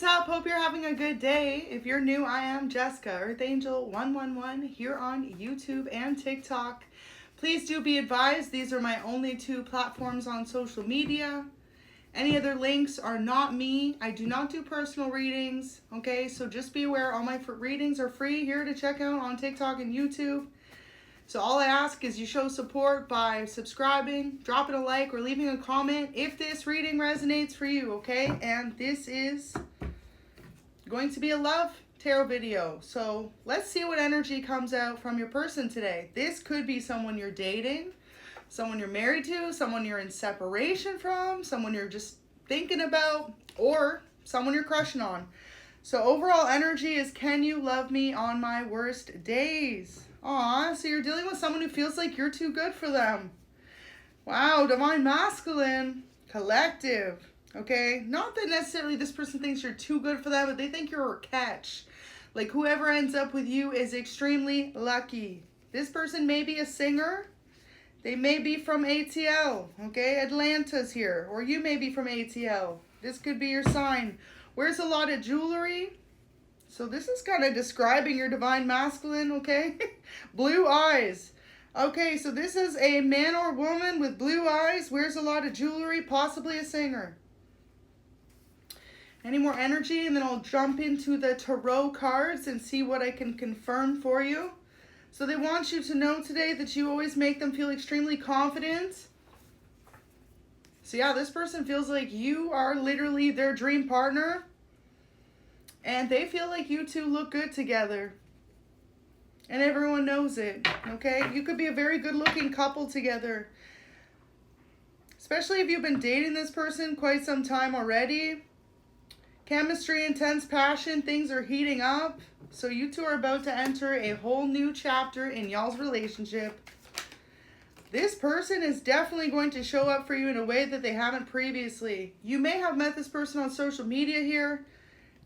what's up? Hope you're having a good day. If you're new, I am Jessica, Earth Angel 111, here on YouTube and TikTok. Please do be advised, these are my only two platforms on social media. Any other links are not me. I do not do personal readings, okay? So just be aware, all my readings are free here to check out on TikTok and YouTube. So all I ask is you show support by subscribing, dropping a like, or leaving a comment if this reading resonates for you, okay? And this is going to be a love tarot video. So let's see what energy comes out from your person today. This could be someone you're dating, someone you're married to, someone you're in separation from, someone you're just thinking about, or someone you're crushing on. So overall energy is, can you love me on my worst days? Aw, so you're dealing with someone who feels like you're too good for them. Wow, divine masculine, collective. Okay, not that necessarily this person thinks you're too good for them, but they think you're a catch. Like whoever ends up with you is extremely lucky. This person may be a singer. They may be from ATL, okay? Atlanta's here, or you may be from ATL. This could be your sign. Wears a lot of jewelry. So this is kind of describing your divine masculine, okay? Blue eyes. Okay, so this is a man or woman with blue eyes, wears a lot of jewelry, possibly a singer. Any more energy? And then I'll jump into the tarot cards and see what I can confirm for you. So they want you to know today that you always make them feel extremely confident. So yeah, this person feels like you are literally their dream partner. And they feel like you two look good together. And everyone knows it, okay? You could be a very good looking couple together. Especially if you've been dating this person quite some time already. Chemistry, intense passion, things are heating up. So you two are about to enter a whole new chapter in y'all's relationship. This person is definitely going to show up for you in a way that they haven't previously. You may have met this person on social media here.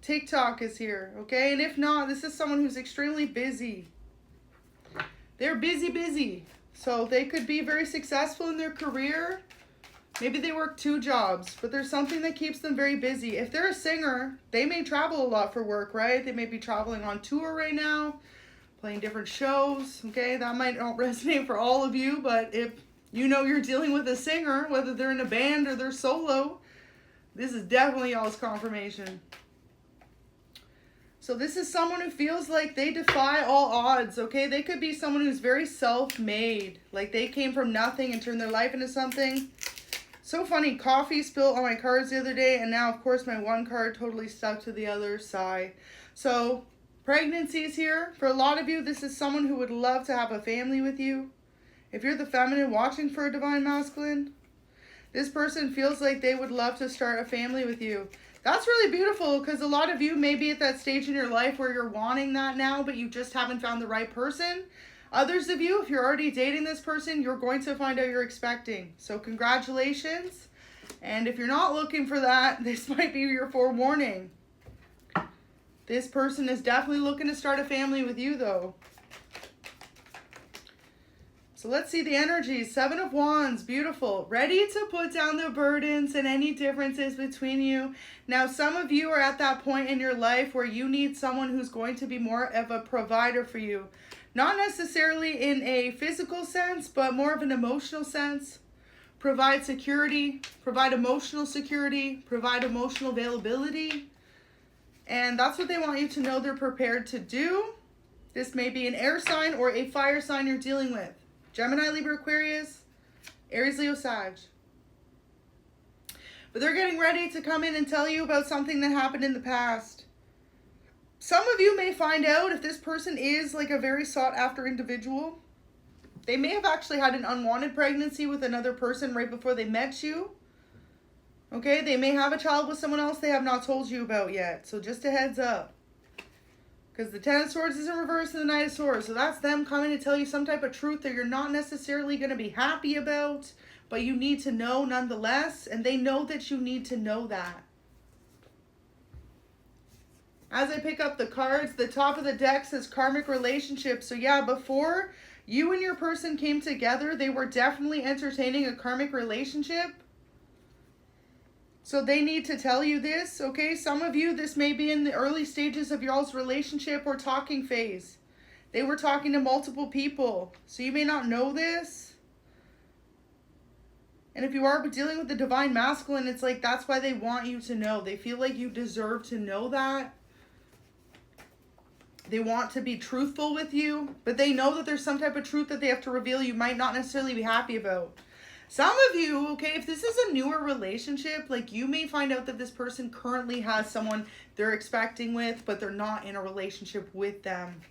TikTok is here, okay? And if not, this is someone who's extremely busy. They're busy. So they could be very successful in their career. Maybe they work 2 jobs, but there's something that keeps them very busy. If they're a singer, they may travel a lot for work, right? They may be traveling on tour right now, playing different shows, okay? That might not resonate for all of you, but if you know you're dealing with a singer, whether they're in a band or they're solo, this is definitely y'all's confirmation. So this is someone who feels like they defy all odds, okay? They could be someone who's very self-made. Like they came from nothing and turned their life into something. So funny, coffee spilled on my cards the other day, and now, of course, my one card totally stuck to the other side. So pregnancy is here. For a lot of you, this is someone who would love to have a family with you. If you're the feminine watching for a divine masculine, this person feels like they would love to start a family with you. That's really beautiful because a lot of you may be at that stage in your life where you're wanting that now, but you just haven't found the right person. Others of you, if you're already dating this person, you're going to find out you're expecting. So congratulations. And if you're not looking for that, this might be your forewarning. This person is definitely looking to start a family with you though. So let's see the energies. 7 of Wands, beautiful. Ready to put down the burdens and any differences between you. Now, some of you are at that point in your life where you need someone who's going to be more of a provider for you. Not necessarily in a physical sense, but more of an emotional sense. Provide security, provide emotional security, provide emotional availability. And that's what they want you to know they're prepared to do. This may be an air sign or a fire sign you're dealing with. Gemini, Libra, Aquarius, Aries, Leo, Sag. But they're getting ready to come in and tell you about something that happened in the past. Some of you may find out if this person is like a very sought after individual. They may have actually had an unwanted pregnancy with another person right before they met you. Okay, they may have a child with someone else they have not told you about yet. So just a heads up. Because the 10 of Swords is in reverse and the Knight of Swords. So that's them coming to tell you some type of truth that you're not necessarily going to be happy about. But you need to know nonetheless. And they know that you need to know that. As I pick up the cards, the top of the deck says karmic relationship. So yeah, before you and your person came together, they were definitely entertaining a karmic relationship. So they need to tell you this, okay? Some of you, this may be in the early stages of y'all's relationship or talking phase. They were talking to multiple people, so you may not know this. And if you are dealing with the divine masculine, it's like that's why they want you to know. They feel like you deserve to know that. They want to be truthful with you, but they know that there's some type of truth that they have to reveal you might not necessarily be happy about. Some of you, okay, if this is a newer relationship, like you may find out that this person currently has someone they're expecting with, but they're not in a relationship with them.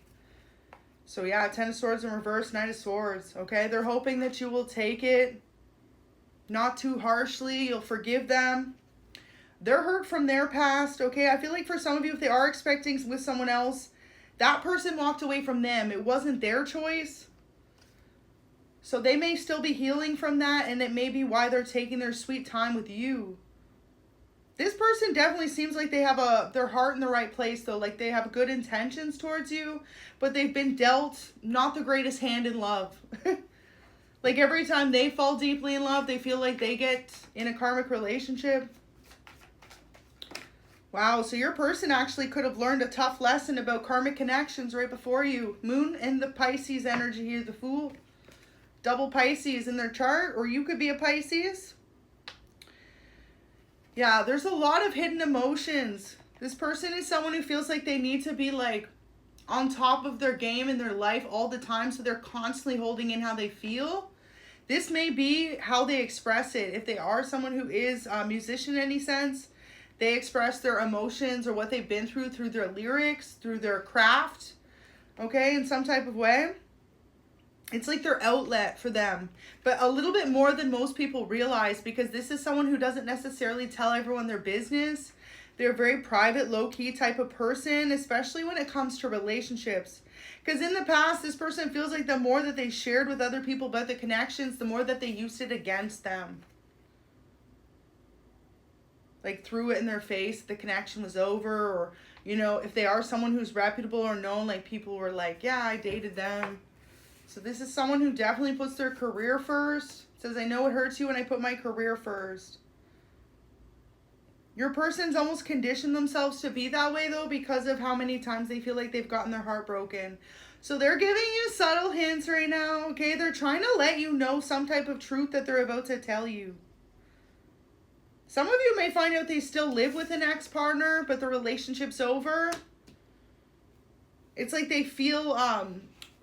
So yeah, 10 of Swords in reverse, Knight of Swords, okay? They're hoping that you will take it not too harshly. You'll forgive them. They're hurt from their past, okay? I feel like for some of you, if they are expecting with someone else, that person walked away from them. It wasn't their choice. So they may still be healing from that, and it may be why they're taking their sweet time with you. This person definitely seems like they have their heart in the right place, though. Like they have good intentions towards you, but they've been dealt not the greatest hand in love. Like every time they fall deeply in love, they feel like they get in a karmic relationship. Wow, so your person actually could have learned a tough lesson about karmic connections right before you. Moon and the Pisces energy here, the Fool. Double Pisces in their chart, or you could be a Pisces. Yeah, there's a lot of hidden emotions. This person is someone who feels like they need to be like on top of their game in their life all the time, so they're constantly holding in how they feel. This may be how they express it. If they are someone who is a musician in any sense, they express their emotions or what they've been through their lyrics, through their craft, okay, in some type of way. It's like their outlet for them, but a little bit more than most people realize, because this is someone who doesn't necessarily tell everyone their business. They're a very private, low-key type of person, especially when it comes to relationships. Because in the past, this person feels like the more that they shared with other people about the connections, the more that they used it against them. Like threw it in their face, the connection was over, or, you know, if they are someone who's reputable or known, like people were like, yeah, I dated them. So this is someone who definitely puts their career first. It says, I know it hurts you when I put my career first. Your person's almost conditioned themselves to be that way, though, because of how many times they feel like they've gotten their heart broken. So they're giving you subtle hints right now, okay? They're trying to let you know some type of truth that they're about to tell you. Some of you may find out they still live with an ex-partner, but the relationship's over. It's like they feel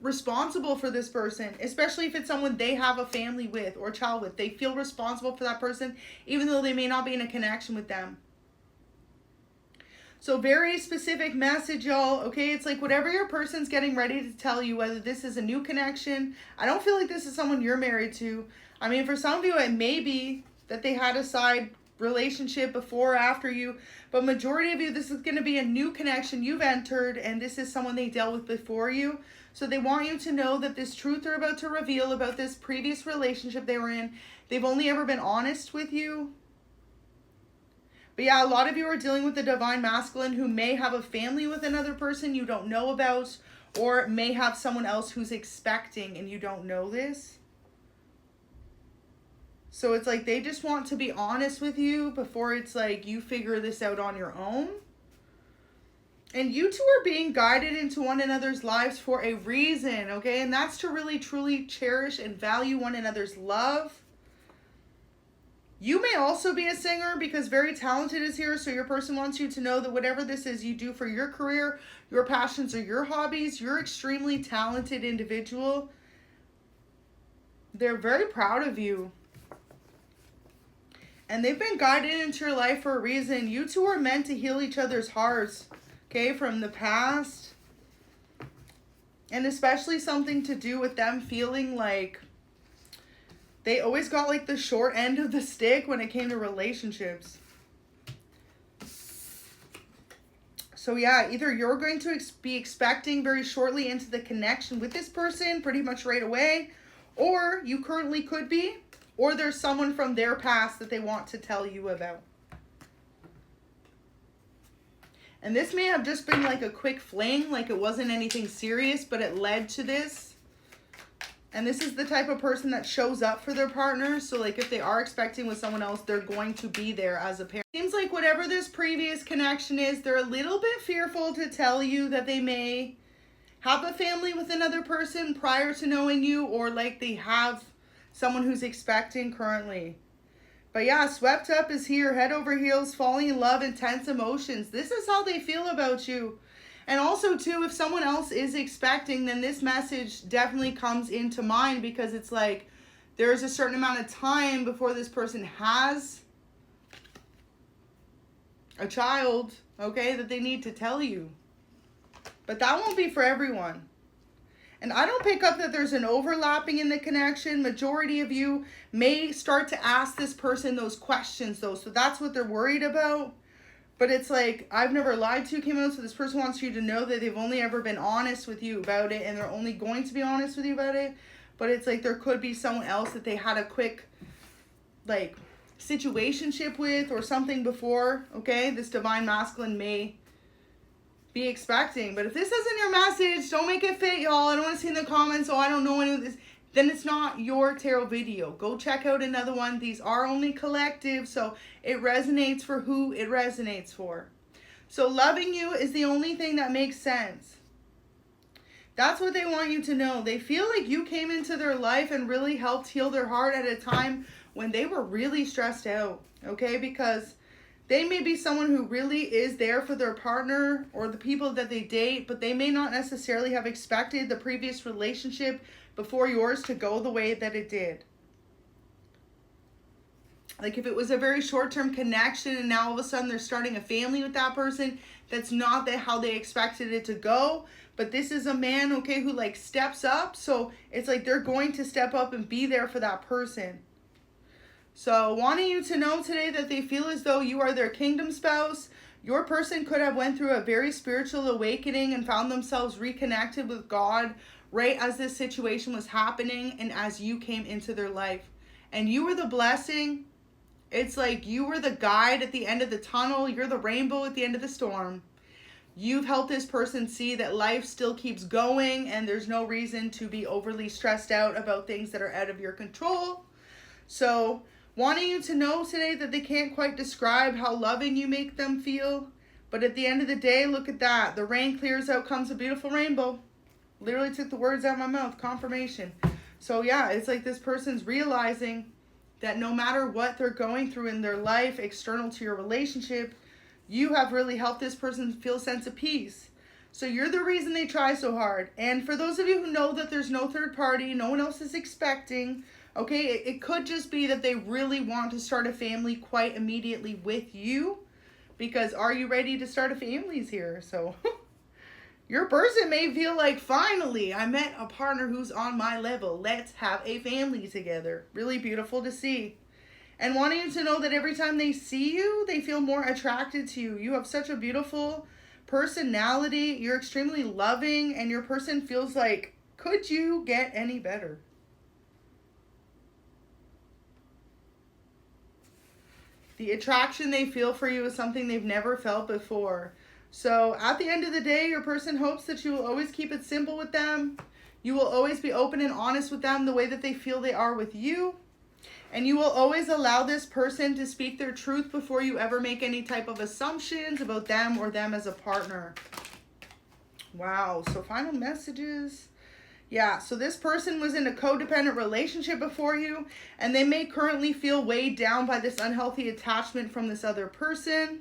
responsible for this person, especially if it's someone they have a family with or child with. They feel responsible for that person, even though they may not be in a connection with them. So very specific message, y'all, okay? It's like whatever your person's getting ready to tell you, whether this is a new connection. I don't feel like this is someone you're married to. I mean, for some of you, it may be that they had a side relationship before or after you, but majority of you, this is going to be a new connection you've entered, and this is someone they dealt with before you. So they want you to know that this truth they're about to reveal about this previous relationship they were in, they've only ever been honest with you. But yeah, a lot of you are dealing with the divine masculine who may have a family with another person you don't know about, or may have someone else who's expecting and you don't know this. So it's like they just want to be honest with you before it's like you figure this out on your own. And you two are being guided into one another's lives for a reason, okay? And that's to really, truly cherish and value one another's love. You may also be a singer because very talented is here. So your person wants you to know that whatever this is you do for your career, your passions, or your hobbies, you're extremely talented individual. They're very proud of you. And they've been guided into your life for a reason. You two are meant to heal each other's hearts, okay, from the past. And especially something to do with them feeling like they always got like the short end of the stick when it came to relationships. So yeah, either you're going to be expecting very shortly into the connection with this person pretty much right away, or you currently could be, or there's someone from their past that they want to tell you about. And this may have just been like a quick fling, like it wasn't anything serious, but it led to this. And this is the type of person that shows up for their partner. So like if they are expecting with someone else, they're going to be there as a parent. Seems like whatever this previous connection is, they're a little bit fearful to tell you that they may have a family with another person prior to knowing you, or like they have someone who's expecting currently. But yeah, swept up is here, head over heels, falling in love, intense emotions. This is how they feel about you. And also too, if someone else is expecting, then this message definitely comes into mind, because it's like there's a certain amount of time before this person has a child, okay, that they need to tell you. But that won't be for everyone. And I don't pick up that there's an overlapping in the connection. Majority of you may start to ask this person those questions though. So that's what they're worried about. But it's like, I've never lied to you, came out. So this person wants you to know that they've only ever been honest with you about it. And they're only going to be honest with you about it. But it's like there could be someone else that they had a quick, like, situationship with or something before. Okay, this divine masculine may be expecting. But if this isn't your message, don't make it fit, y'all. I don't want to see in the comments, oh, I don't know any of this. Then it's not your tarot video. Go check out another one. These are only collective, so it resonates for who it resonates for. So loving you is the only thing that makes sense. That's what they want you to know. They feel like you came into their life and really helped heal their heart at a time when they were really stressed out, okay? Because they may be someone who really is there for their partner or the people that they date, but they may not necessarily have expected the previous relationship before yours to go the way that it did. Like if it was a very short-term connection and now all of a sudden they're starting a family with that person, that's not how they expected it to go. But this is a man, okay, who like steps up. So it's like they're going to step up and be there for that person. So wanting you to know today that they feel as though you are their kingdom spouse. Your person could have went through a very spiritual awakening and found themselves reconnected with God right as this situation was happening and as you came into their life. And you were the blessing. It's like you were the guide at the end of the tunnel. You're the rainbow at the end of the storm. You've helped this person see that life still keeps going and there's no reason to be overly stressed out about things that are out of your control. So wanting you to know today that they can't quite describe how loving you make them feel. But at the end of the day, look at that. The rain clears out, comes a beautiful rainbow. Literally took the words out of my mouth. Confirmation. So yeah, it's like this person's realizing that no matter what they're going through in their life, external to your relationship, you have really helped this person feel a sense of peace. So you're the reason they try so hard. And for those of you who know that there's no third party, no one else is expecting, okay, it could just be that they really want to start a family quite immediately with you. Because are you ready to start a family here? So your person may feel like, finally, I met a partner who's on my level. Let's have a family together. Really beautiful to see. And wanting you to know that every time they see you, they feel more attracted to you. You have such a beautiful personality. You're extremely loving. And your person feels like, could you get any better? The attraction they feel for you is something they've never felt before. So at the end of the day, your person hopes that you will always keep it simple with them. You will always be open and honest with them the way that they feel they are with you. And you will always allow this person to speak their truth before you ever make any type of assumptions about them or them as a partner. Wow. So final messages. Yeah, so this person was in a codependent relationship before you, and they may currently feel weighed down by this unhealthy attachment from this other person.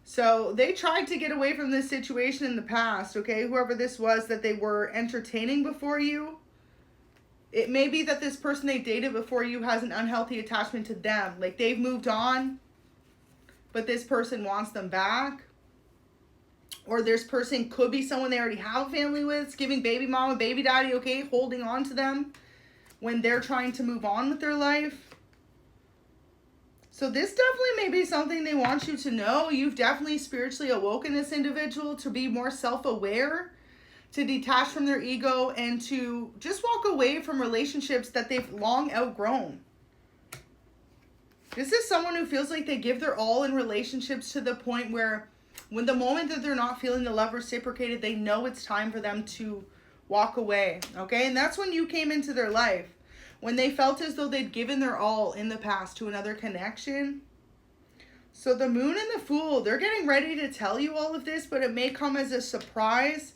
So they tried to get away from this situation in the past, okay? Whoever this was that they were entertaining before you. It may be that this person they dated before you has an unhealthy attachment to them. Like they've moved on, but this person wants them back. Or this person could be someone they already have a family with. It's giving baby mama, baby daddy, okay? Holding on to them when they're trying to move on with their life. So this definitely may be something they want you to know. You've definitely spiritually awoken this individual to be more self-aware, to detach from their ego, and to just walk away from relationships that they've long outgrown. This is someone who feels like they give their all in relationships to the point where when the moment that they're not feeling the love reciprocated, they know it's time for them to walk away, okay? And that's when you came into their life. When they felt as though they'd given their all in the past to another connection. So the Moon and the Fool, they're getting ready to tell you all of this, but it may come as a surprise.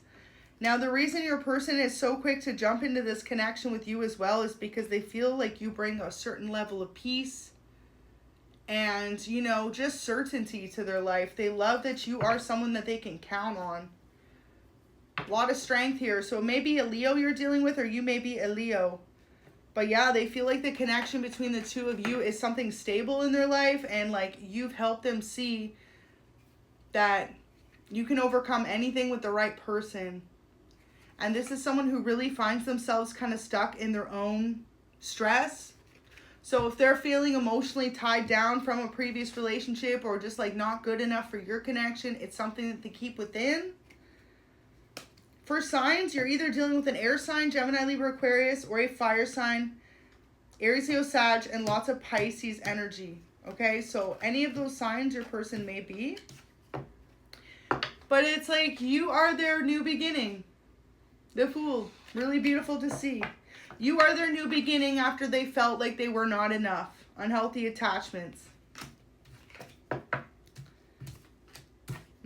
Now, the reason your person is so quick to jump into this connection with you as well is because they feel like you bring a certain level of peace and, you know, just certainty to their life. They love that you are someone that they can count on. A lot of strength here. So it may be a Leo you're dealing with, or you may be a Leo. But yeah, they feel like the connection between the two of you is something stable in their life, and like you've helped them see that you can overcome anything with the right person. And this is someone who really finds themselves kind of stuck in their own stress. So if they're feeling emotionally tied down from a previous relationship, or just like not good enough for your connection, it's something that they keep within. For signs, you're either dealing with an air sign, Gemini, Libra, Aquarius, or a fire sign, Aries, Leo, Sag, and lots of Pisces energy. Okay, so any of those signs your person may be. But it's like you are their new beginning. The Fool, really beautiful to see. You are their new beginning after they felt like they were not enough. Unhealthy attachments.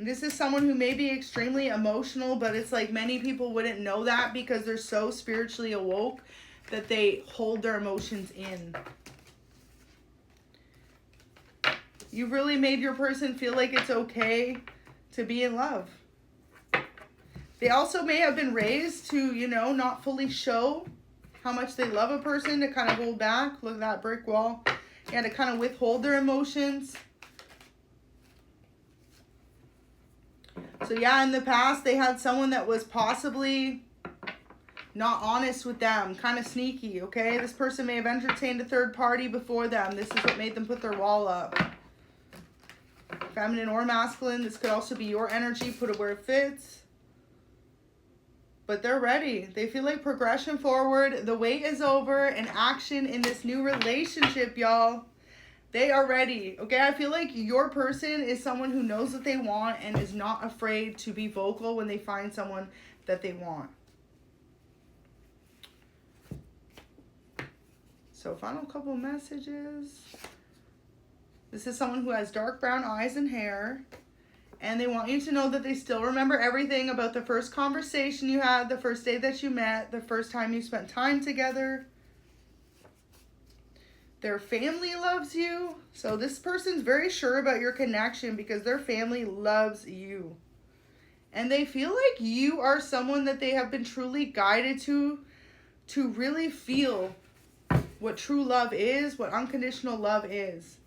This is someone who may be extremely emotional, but it's like many people wouldn't know that because they're so spiritually awoke that they hold their emotions in. You've really made your person feel like it's okay to be in love. They also may have been raised to, you know, not fully show how much they love a person, to kind of hold back. Look at that brick wall. Yeah, to kind of withhold their emotions. So yeah, in the past, they had someone that was possibly not honest with them, kind of sneaky, okay? This person may have entertained a third party before them. This is what made them put their wall up. Feminine or masculine, this could also be your energy. Put it where it fits. But they're ready. They feel like progression forward. The wait is over, and action in this new relationship, y'all. They are ready, okay? I feel like your person is someone who knows what they want and is not afraid to be vocal when they find someone that they want. So, final couple messages. This is someone who has dark brown eyes and hair. And they want you to know that they still remember everything about the first conversation you had, the first day that you met, the first time you spent time together. Their family loves you. So this person's very sure about your connection because their family loves you. And they feel like you are someone that they have been truly guided to really feel what true love is, what unconditional love is.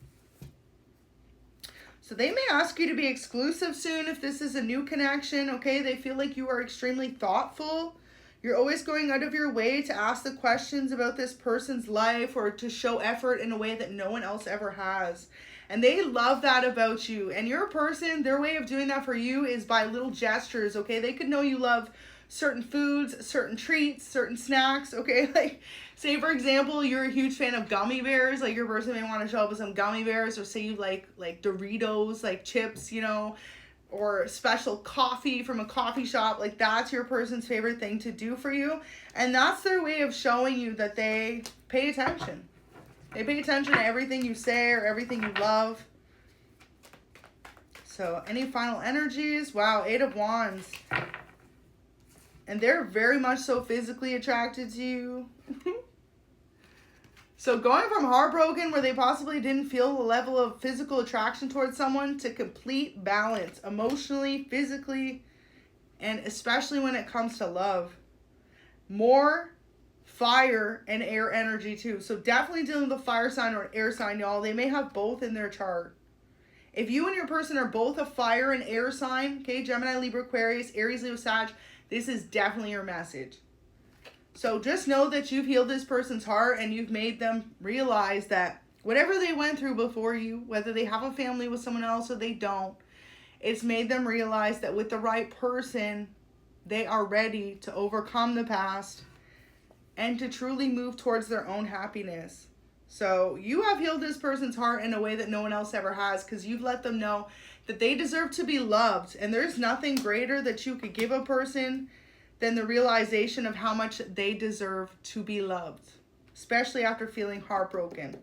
So they may ask you to be exclusive soon if this is a new connection, okay? They feel like you are extremely thoughtful. You're always going out of your way to ask the questions about this person's life or to show effort in a way that no one else ever has. And they love that about you. And your person, their way of doing that for you is by little gestures, okay? They could know you love certain foods, certain treats, certain snacks, okay? Like, say, for example, you're a huge fan of gummy bears. Like, your person may want to show up with some gummy bears, or say you like Doritos, like chips, you know, or special coffee from a coffee shop. Like, that's your person's favorite thing to do for you. And that's their way of showing you that they pay attention. They pay attention to everything you say or everything you love. So, any final energies? Wow, 8 of Wands. And they're very much so physically attracted to you. So going from heartbroken, where they possibly didn't feel the level of physical attraction towards someone, to complete balance emotionally, physically, and especially when it comes to love. More fire and air energy too. So definitely dealing with a fire sign or an air sign, y'all. They may have both in their chart. If you and your person are both a fire and air sign, okay, Gemini, Libra, Aquarius, Aries, Leo, Sag, this is definitely your message. So just know that you've healed this person's heart and you've made them realize that whatever they went through before you, whether they have a family with someone else or they don't, it's made them realize that with the right person, they are ready to overcome the past and to truly move towards their own happiness. So you have healed this person's heart in a way that no one else ever has, because you've let them know that they deserve to be loved. And there's nothing greater that you could give a person than the realization of how much they deserve to be loved, especially after feeling heartbroken.